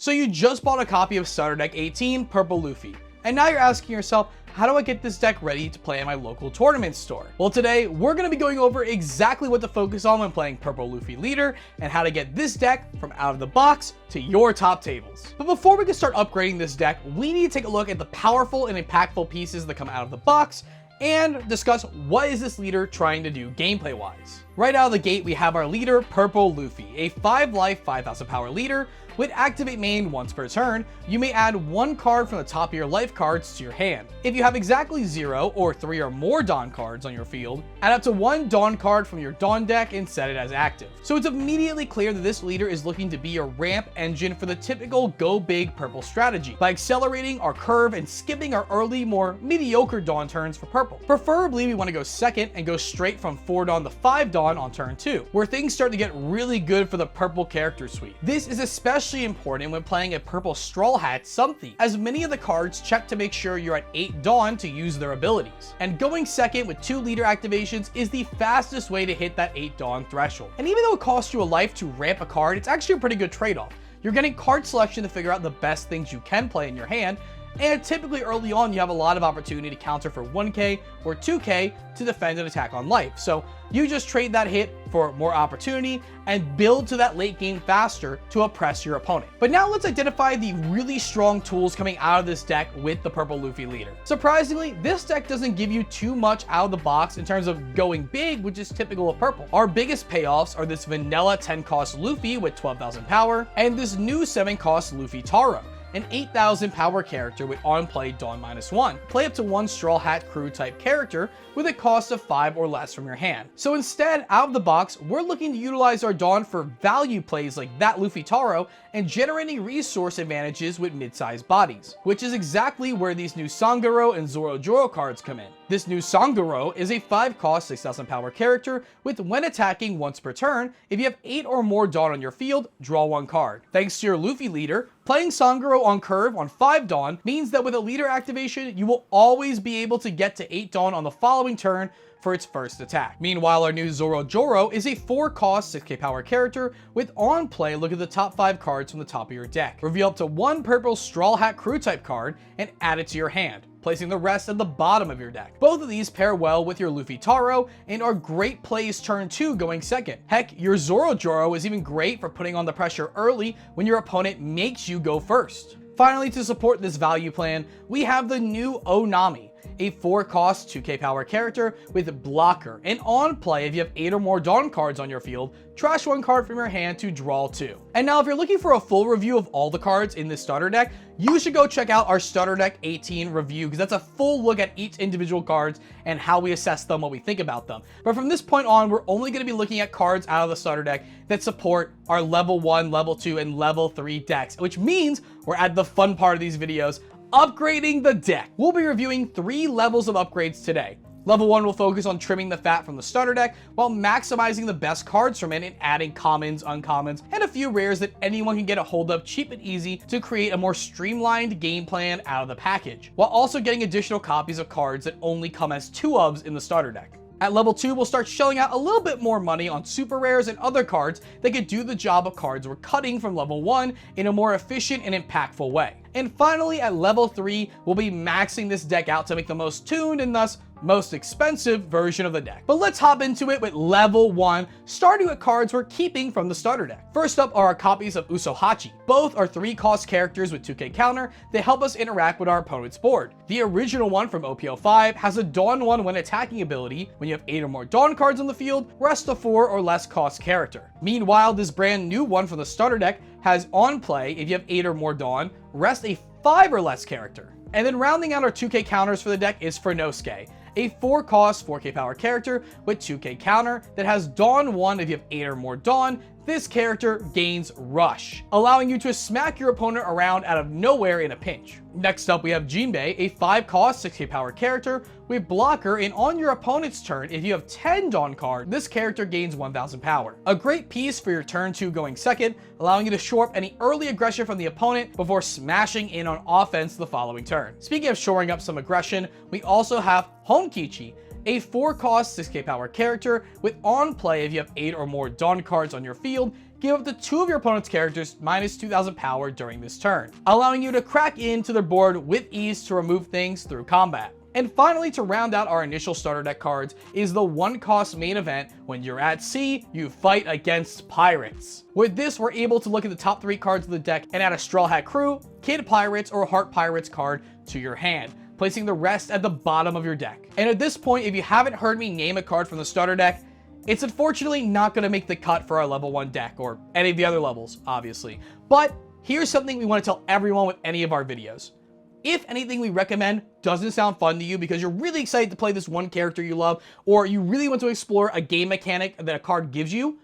So you just bought a copy of Starter Deck 18 Purple Luffy, and now you're asking yourself, how do I get this deck ready to play in my local tournament store? Well, today we're going to be going over exactly what to focus on when playing Purple Luffy Leader and how to get this deck from out of the box to your top tables. But before we can start upgrading this deck, we need to take a look at the powerful and impactful pieces that come out of the box and discuss what is this leader trying to do gameplay wise. Right out of the gate, we have our leader Purple Luffy, a 5 life, 5,000 power leader. With activate main once per turn, you may add one card from the top of your life cards to your hand. If you have exactly 0 or 3 or more Dawn cards on your field, add up to 1 Dawn card from your Dawn deck and set it as active. So it's immediately clear that this leader is looking to be a ramp engine for the typical go big purple strategy by accelerating our curve and skipping our early, more mediocre Dawn turns for purple. Preferably, we want to go second and go straight from 4 Dawn to 5 Dawn on turn 2, where things start to get really good for the purple character suite. This is especially important when playing a purple Straw Hat something, as many of the cards check to make sure you're at 8 Dawn to use their abilities. And going second with 2 leader activations is the fastest way to hit that 8 Dawn threshold. And even though it costs you a life to ramp a card, it's actually a pretty good trade-off. You're getting card selection to figure out the best things you can play in your hand, and typically early on you have a lot of opportunity to counter for 1k or 2k to defend an attack on life. So you just trade that hit for more opportunity and build to that late game faster to oppress your opponent. But now let's identify the really strong tools coming out of this deck with the Purple Luffy leader. Surprisingly, this deck doesn't give you too much out of the box in terms of going big, which is typical of purple. Our biggest payoffs are this vanilla 10 cost Luffy with 12,000 power and this new 7 cost Luffy Taro, an 8,000 power character with on-play Dawn -1. Play up to 1 Straw Hat crew type character with a cost of 5 or less from your hand. So instead, out of the box, we're looking to utilize our Dawn for value plays like that Luffy Taro and generating resource advantages with mid-sized bodies, which is exactly where these new Sangoro and Zorojoro cards come in. This new Sangoro is a 5 cost 6,000 power character with when attacking once per turn, if you have 8 or more Dawn on your field, draw 1 card. Thanks to your Luffy leader, playing Sangoro on curve on 5 Dawn means that with a leader activation, you will always be able to get to 8 Dawn on the following turn for its first attack. Meanwhile, our new Zorojoro is a 4 cost 6k power character with on play, look at the top 5 cards from the top of your deck. Reveal up to 1 purple Straw Hat crew type card and add it to your hand, placing the rest at the bottom of your deck. Both of these pair well with your Luffy Taro and are great plays turn 2 going second. Heck, your Zorojoro is even great for putting on the pressure early when your opponent makes you go first. Finally, to support this value plan, we have the new Onami, a 4 cost 2k power character with blocker, and on play, if you have 8 or more Dawn cards on your field, trash 1 card from your hand to draw 2. And now if you're looking for a full review of all the cards in this starter deck, you should go check out our Starter Deck 18 review, because that's a full look at each individual cards and how we assess them, what we think about them. But from this point on, we're only going to be looking at cards out of the starter deck that support our level 1, level 2, and level 3 decks, which means we're at the fun part of these videos, upgrading the deck. We'll be reviewing 3 levels of upgrades today. Level 1 will focus on trimming the fat from the starter deck while maximizing the best cards from it and adding commons, uncommons, and a few rares that anyone can get a hold of cheap and easy to create a more streamlined game plan out of the package, while also getting additional copies of cards that only come as 2-ofs in the starter deck. At level 2, we'll start shelling out a little bit more money on super rares and other cards that could do the job of cards we're cutting from level 1 in a more efficient and impactful way. And finally, at level 3, we'll be maxing this deck out to make the most tuned and thus most expensive version of the deck. But let's hop into it with level 1, starting with cards we're keeping from the starter deck. First up are our copies of Usohachi. Both are 3 cost characters with 2k counter that help us interact with our opponent's board. The original one from OPO5 has a Dawn 1 when attacking ability. When you have 8 or more Dawn cards on the field, rest a 4 or less cost character. Meanwhile, this brand new one from the starter deck has on play, if you have 8 or more Dawn, rest a 5 or less character. And then rounding out our 2k counters for the deck is Furnosuke, a 4 cost 4k power character with 2k counter that has Dawn 1 if you have 8 or more Dawn. This character gains Rush, allowing you to smack your opponent around out of nowhere in a pinch. Next up, we have Jinbei, a 5 cost 6k power character with blocker, and on your opponent's turn, if you have 10 Dawn card, this character gains 1000 power. A great piece for your turn 2 going second, allowing you to shore up any early aggression from the opponent before smashing in on offense the following turn. Speaking of shoring up some aggression, we also have Honkichi, a 4 cost 6k power character with on play if you have 8 or more Dawn cards on your field, give up to 2 of your opponent's characters minus 2,000 power during this turn, allowing you to crack into their board with ease to remove things through combat. And finally, to round out our initial starter deck cards is the 1-cost main event. When you're at sea, you fight against pirates. With this, we're able to look at the top 3 cards of the deck and add a Straw Hat Crew, Kid Pirates, or Heart Pirates card to your hand, placing the rest at the bottom of your deck. And at this point, if you haven't heard me name a card from the starter deck, it's unfortunately not going to make the cut for our level 1 deck, or any of the other levels, obviously. But here's something we want to tell everyone with any of our videos. If anything we recommend doesn't sound fun to you because you're really excited to play this one character you love, or you really want to explore a game mechanic that a card gives you,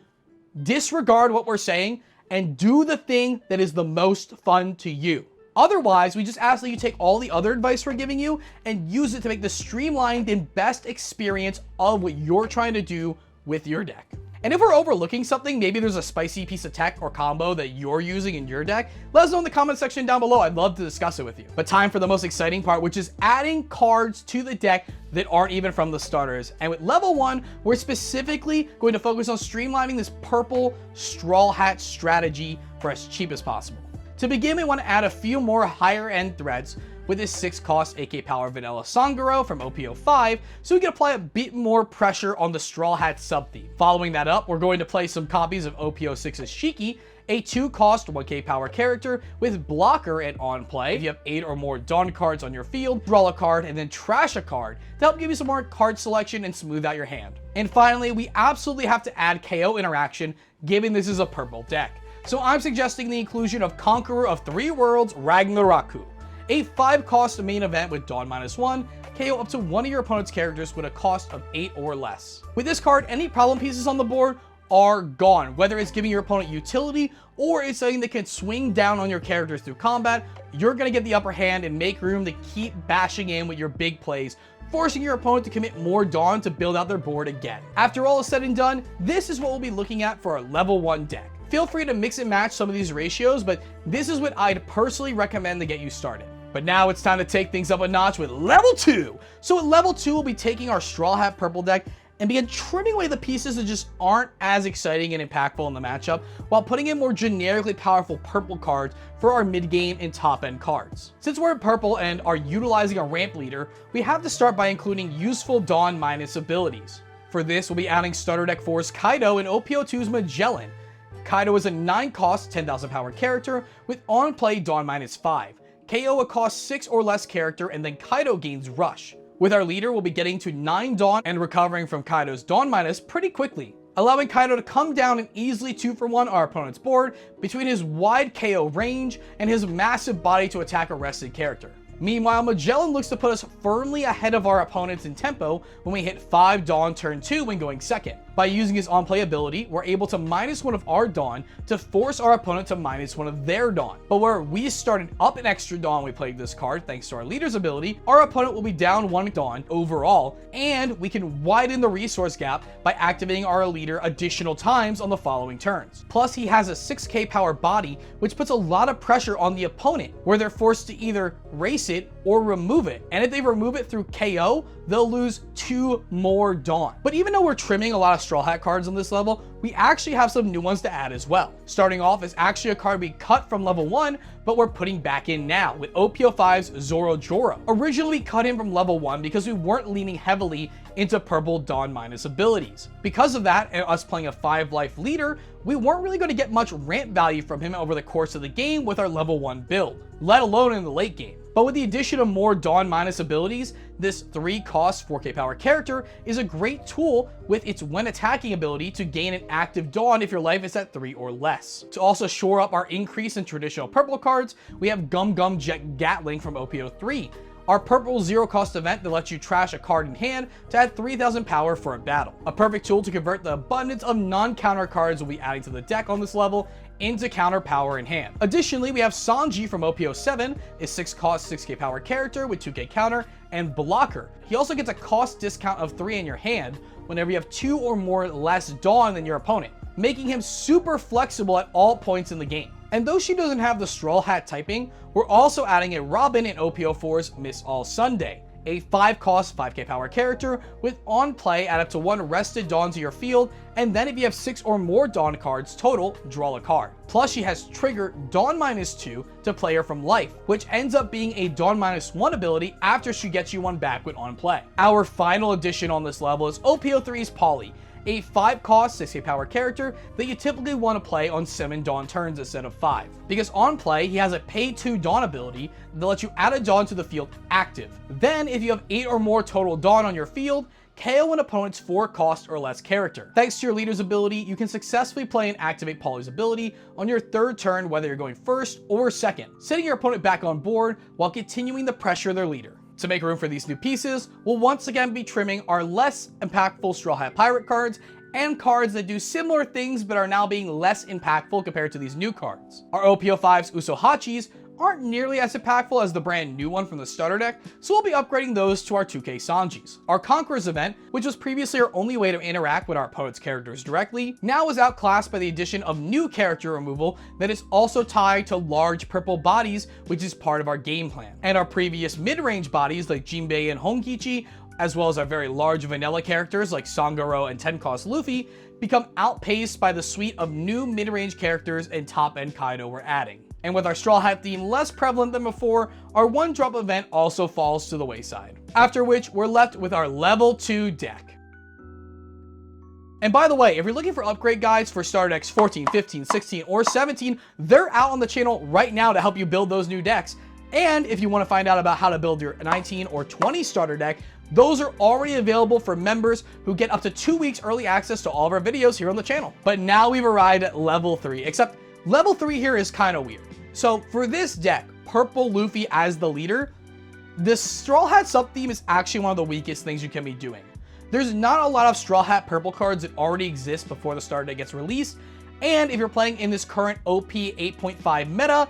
disregard what we're saying and do the thing that is the most fun to you. Otherwise, we just ask that you take all the other advice we're giving you and use it to make the streamlined and best experience of what you're trying to do with your deck. And if we're overlooking something, maybe there's a spicy piece of tech or combo that you're using in your deck, let us know in the comment section down below. I'd love to discuss it with you. But time for the most exciting part, which is adding cards to the deck that aren't even from the starters. And with level 1, we're specifically going to focus on streamlining this purple Straw Hat strategy for as cheap as possible. To begin, we want to add a few more higher end threats with this 6-cost AK Power Vanilla Sanguro from OPO5, so we can apply a bit more pressure on the Straw Hat sub-theme. Following that up, we're going to play some copies of OPO6's Shiki, a 2-cost 1k power character with blocker and on play. If you have 8 or more Dawn cards on your field, draw a card and then trash a card to help give you some more card selection and smooth out your hand. And finally, we absolutely have to add KO interaction, given this is a purple deck. So I'm suggesting the inclusion of Conqueror of 3 Worlds Ragnaroku, a 5-cost main event with Dawn -1, KO up to 1 of your opponent's characters with a cost of 8 or less. With this card, any problem pieces on the board are gone, whether it's giving your opponent utility or it's something that can swing down on your characters through combat. You're going to get the upper hand and make room to keep bashing in with your big plays, forcing your opponent to commit more Dawn to build out their board again. After all is said and done, this is what we'll be looking at for our level 1 deck. Feel free to mix and match some of these ratios, but this is what I'd personally recommend to get you started. But now it's time to take things up a notch with level 2. So at level 2, we'll be taking our Straw Hat purple deck and begin trimming away the pieces that just aren't as exciting and impactful in the matchup, while putting in more generically powerful purple cards for our mid-game and top-end cards. Since we're in purple and are utilizing a ramp leader, we have to start by including useful Dawn minus abilities. For this, we'll be adding Starter Deck 4's Kaido and OPO2's Magellan. Kaido is a 9-cost, 10,000 power character with on-play Dawn -5. KO a cost 6 or less character, and then Kaido gains Rush. With our leader, we'll be getting to 9 Dawn and recovering from Kaido's Dawn minus pretty quickly, allowing Kaido to come down and easily 2-for-1 our opponent's board between his wide KO range and his massive body to attack a rested character. Meanwhile, Magellan looks to put us firmly ahead of our opponents in tempo when we hit 5 Dawn turn 2 when going second. By using his on-play ability, we're able to -1 of our Dawn to force our opponent to -1 of their Dawn. But where we started up an extra Dawn when we played this card, thanks to our leader's ability, our opponent will be down 1 Dawn overall, and we can widen the resource gap by activating our leader additional times on the following turns. Plus, he has a 6k power body, which puts a lot of pressure on the opponent, where they're forced to either race it or remove it. And if they remove it through KO, they'll lose 2 more Dawn. But even though we're trimming a lot of Straw Hat cards on this level, we actually have some new ones to add as well. Starting off is actually a card we cut from level 1, but we're putting back in now with OPO5's Zoro Joro. Originally, we cut him from level 1 because we weren't leaning heavily into purple Dawn minus abilities. Because of that, and us playing a 5-life leader, we weren't really going to get much ramp value from him over the course of the game with our level 1 build, let alone in the late game. But with the addition of more Dawn minus abilities, this 3-cost 4k power character is a great tool with its when attacking ability to gain an active Dawn if your life is at 3 or less. To also shore up our increase in traditional purple cards, we have Gum Gum Jet Gatling from OPO3, our purple 0-cost event that lets you trash a card in hand to add 3,000 power for a battle. A perfect tool to convert the abundance of non-counter cards we'll be adding to the deck on this level into counter power in hand. Additionally, we have Sanji from OPO7, a 6-cost 6k power character with 2k counter and blocker. He also gets a cost discount of 3 in your hand whenever you have 2 or more less Dawn than your opponent, making him super flexible at all points in the game. And though she doesn't have the Straw Hat typing, we're also adding a Robin in OPO4's Miss All Sunday, a 5-cost 5k power character with on play add up to 1 rested Dawn to your field, and then if you have 6 or more Dawn cards total, draw a card. Plus she has trigger Dawn -2 to player from life, which ends up being a Dawn -1 ability after she gets you one back when on play. Our final addition on this level is OPO3's Polly, a 5-cost 6k power character that you typically want to play on 7 Dawn turns instead of 5. Because on play, he has a pay 2 Dawn ability that lets you add a Dawn to the field active. Then, if you have 8 or more total Dawn on your field, KO an opponent's 4-cost or less character. Thanks to your leader's ability, you can successfully play and activate Polly's ability on your 3rd turn whether you're going 1st or 2nd, setting your opponent back on board while continuing to pressure their leader. To make room for these new pieces, we'll once again be trimming our less impactful Straw Hat Pirate cards and cards that do similar things but are now being less impactful compared to these new cards. Our OPO5's Usohachis aren't nearly as impactful as the brand new one from the starter deck, so we'll be upgrading those to our 2k Sanjis. Our Conqueror's event, which was previously our only way to interact with our opponent's characters directly, now is outclassed by the addition of new character removal that is also tied to large purple bodies, which is part of our game plan. And our previous mid-range bodies like Jinbei and Honkichi, as well as our very large vanilla characters like Sangoro and 10-cost Luffy, become outpaced by the suite of new mid-range characters and top-end Kaido we're adding. And with our Straw Hat theme less prevalent than before, our 1-drop event also falls to the wayside. After which, we're left with our level 2 deck. And by the way, if you're looking for upgrade guides for starter decks 14, 15, 16, or 17, they're out on the channel right now to help you build those new decks. And if you want to find out about how to build your 19 or 20 starter deck, those are already available for members who get up to 2 weeks early access to all of our videos here on the channel. But now we've arrived at level 3, except level 3 here is kind of weird. So for this deck, Purple Luffy as the leader, this Straw Hat sub-theme is actually one of the weakest things you can be doing. There's not a lot of Straw Hat purple cards that already exist before the starter deck gets released, and if you're playing in this current OP 8.5 meta,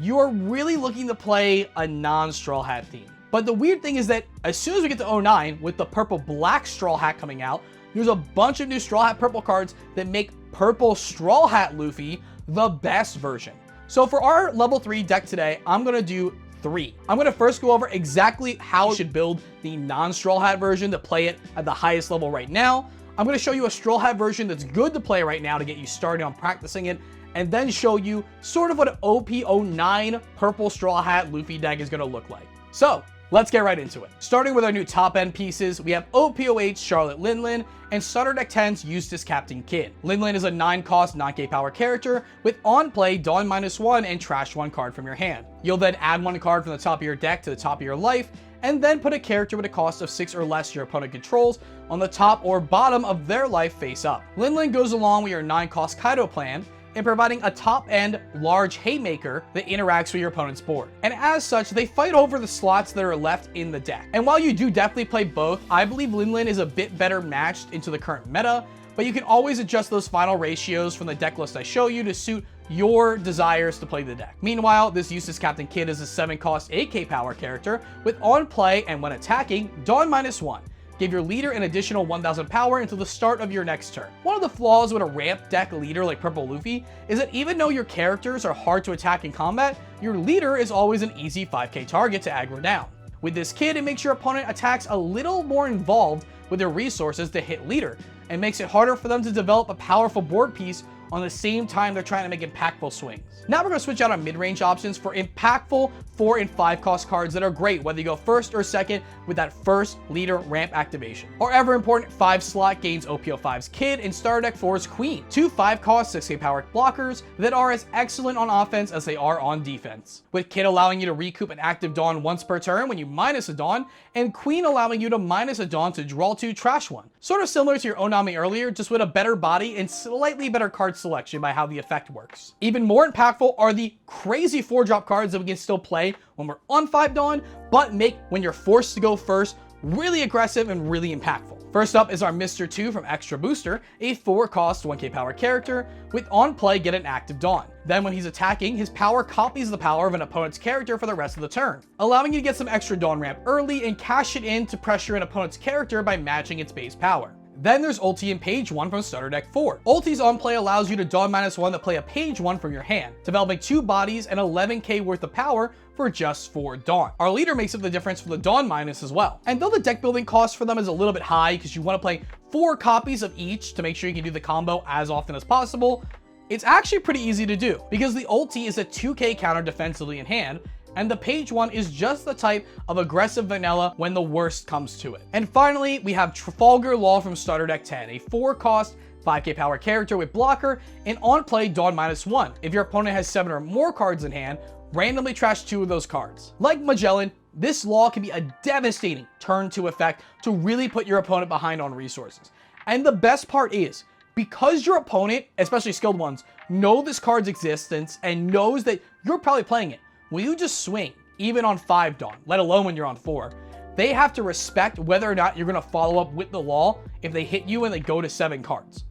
you're really looking to play a non-Straw Hat theme. But the weird thing is that as soon as we get to 09, with the purple black Straw Hat coming out, there's a bunch of new Straw Hat purple cards that make Purple Straw Hat Luffy the best version. So for our level 3 deck today, I'm going to do 3. I'm going to first go over exactly how you should build the non-Straw Hat version to play it at the highest level right now. I'm going to show you a Straw Hat version that's good to play right now to get you started on practicing it, and then show you sort of what an OP09 Purple Straw Hat Luffy deck is going to look like. So let's get right into it. Starting with our new top end pieces, we have OPO8 Charlotte Linlin and Starter Deck 10's Eustace Captain Kidd. Linlin is a 9-cost 9k power character with on play Dawn -1 and trash 1 card from your hand. You'll then add 1 card from the top of your deck to the top of your life, and then put a character with a cost of 6 or less your opponent controls on the top or bottom of their life face up. Linlin goes along with your 9-cost Kaido plan in providing a top-end large haymaker that interacts with your opponent's board. And as such, they fight over the slots that are left in the deck. And while you do definitely play both, I believe Linlin is a bit better matched into the current meta, but you can always adjust those final ratios from the deck list I show you to suit your desires to play the deck. Meanwhile, this Eustace Captain Kidd is a 7-cost 8k power character with on play and when attacking, Dawn -1. Give your leader an additional 1000 power until the start of your next turn. One of the flaws with a ramp deck leader like Purple Luffy is that even though your characters are hard to attack in combat, your leader is always an easy 5k target to aggro down. With this Kidd, it makes your opponent attacks a little more involved with their resources to hit leader, and makes it harder for them to develop a powerful board piece on the same time they're trying to make impactful swings. Now we're going to switch out our mid-range options for impactful 4 and 5 cost cards that are great whether you go 1st or 2nd with that first leader ramp activation. Our ever important 5 slot gains OPO5's Kidd and Starter Deck 4's Queen, 2 5-cost 6k power blockers that are as excellent on offense as they are on defense. With Kidd allowing you to recoup an active Dawn once per turn when you minus a Dawn, and Queen allowing you to minus a Dawn to draw 2 trash 1. Sort of similar to your Onami earlier, just with a better body and slightly better card selection by how the effect works. Even more impactful are the crazy 4-drop cards that we can still play when we're on 5 Dawn, but make when you're forced to go first really aggressive and really impactful. First up is our Mr. 2 from Extra Booster, a 4-cost 1k power character with on play get an active Dawn. Then when he's attacking, his power copies the power of an opponent's character for the rest of the turn, allowing you to get some extra Dawn ramp early and cash it in to pressure an opponent's character by matching its base power. Then there's Ulti and Page 1 from Starter Deck 4. Ulti's on play allows you to Dawn -1 to play a Page 1 from your hand, developing 2 bodies and 11k worth of power for just 4 Dawn. Our leader makes up the difference for the Dawn minus as well. And though the deck building cost for them is a little bit high because you want to play 4 copies of each to make sure you can do the combo as often as possible, it's actually pretty easy to do because the Ulti is a 2k counter defensively in hand, and the Page 1 is just the type of aggressive vanilla when the worst comes to it. And finally, we have Trafalgar Law from Starter Deck 10, a 4-cost, 5k power character with blocker and on play Dawn -1. If your opponent has 7 or more cards in hand, randomly trash 2 of those cards. Like Magellan, this law can be a devastating turn 2 effect to really put your opponent behind on resources. And the best part is, because your opponent, especially skilled ones, know this card's existence and knows that you're probably playing it, when you just swing, even on 5 Dawn, let alone when you're on 4, they have to respect whether or not you're going to follow up with the law if they hit you and they go to 7 cards.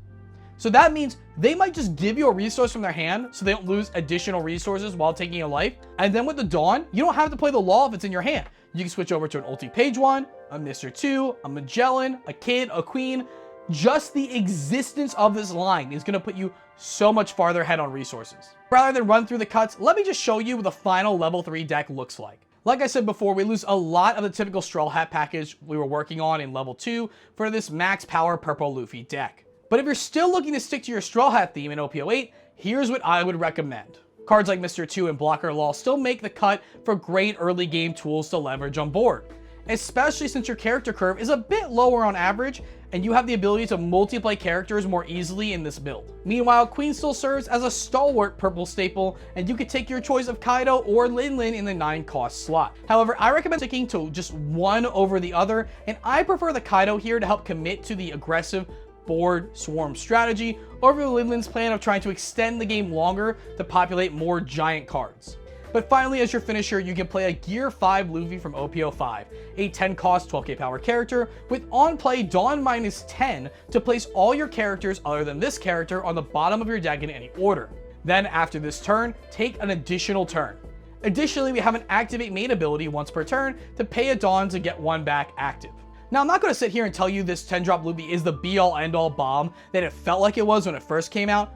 So that means they might just give you a resource from their hand so they don't lose additional resources while taking a life. And then with the Dawn, you don't have to play the law if it's in your hand. You can switch over to an Ulti Page 1, a Mr. 2, a Magellan, a Kid, a Queen. Just the existence of this line is going to put you so much farther ahead on resources. Rather than run through the cuts, let me just show you what the final level 3 deck looks like. Like I said before, we lose a lot of the typical Straw Hat package we were working on in level 2 for this max power Purple Luffy deck. But if you're still looking to stick to your Straw Hat theme in OP08, here's what I would recommend. Cards like Mr. 2 and Blocker Law still make the cut for great early game tools to leverage on board, especially since your character curve is a bit lower on average and you have the ability to multiply characters more easily in this build. Meanwhile, Queen still serves as a stalwart purple staple, and you could take your choice of Kaido or Lin Lin in the 9-cost slot. However, I recommend sticking to just one over the other, and I prefer the Kaido here to help commit to the aggressive board swarm strategy over Lin Lin's plan of trying to extend the game longer to populate more giant cards. But finally, as your finisher, you can play a Gear 5 Luffy from OP05, a 10-cost 12k power character with on-play Dawn -10 to place all your characters other than this character on the bottom of your deck in any order. Then after this turn, take an additional turn. Additionally, we have an Activate Main ability once per turn to pay a Dawn to get 1 back active. Now, I'm not going to sit here and tell you this 10-drop Luffy is the be-all end-all bomb that it felt like it was when it first came out.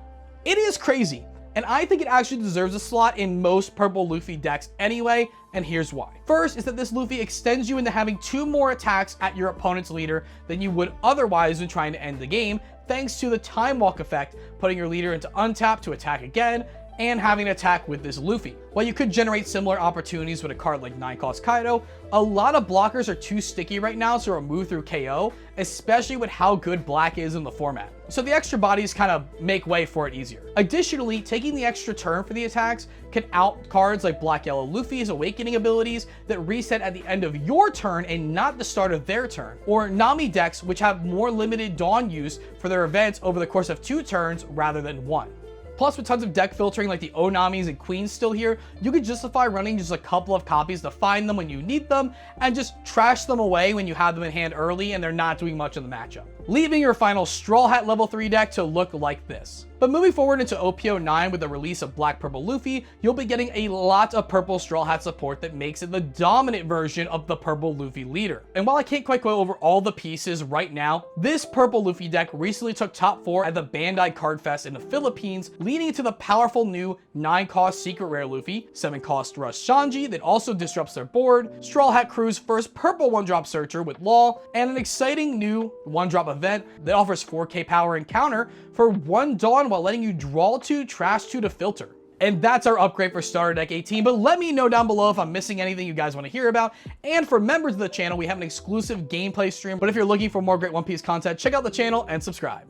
It is crazy. And I think it actually deserves a slot in most Purple Luffy decks anyway, and here's why. First is that this Luffy extends you into having 2 more attacks at your opponent's leader than you would otherwise when trying to end the game, thanks to the Time Walk effect, putting your leader into untap to attack again, and having an attack with this Luffy. While you could generate similar opportunities with a card like 9-cost Kaido, a lot of blockers are too sticky right now to remove through KO, especially with how good black is in the format. So the extra bodies kind of make way for it easier. Additionally, taking the extra turn for the attacks can out cards like Black Yellow Luffy's Awakening abilities that reset at the end of your turn and not the start of their turn, or Nami decks which have more limited Dawn use for their events over the course of 2 turns rather than 1. Plus, with tons of deck filtering like the Onamis and Queens still here, you could justify running just a couple of copies to find them when you need them, and just trash them away when you have them in hand early and they're not doing much in the matchup, leaving your final Straw Hat level 3 deck to look like this. But moving forward into OP09 with the release of Black Purple Luffy, you'll be getting a lot of purple Straw Hat support that makes it the dominant version of the Purple Luffy leader. And while I can't quite go over all the pieces right now, this Purple Luffy deck recently took top 4 at the Bandai Card Fest in the Philippines, leading to the powerful new 9-cost Secret Rare Luffy, 7-cost Rush Shanji that also disrupts their board, Straw Hat Crew's first purple 1-drop Searcher with Law, and an exciting new 1-drop event that offers 4k power and counter for 1 Dawn while letting you draw 2, trash 2 to filter. And that's our upgrade for Starter Deck 18, but let me know down below if I'm missing anything you guys want to hear about. And for members of the channel, we have an exclusive gameplay stream, but if you're looking for more great One Piece content, check out the channel and subscribe.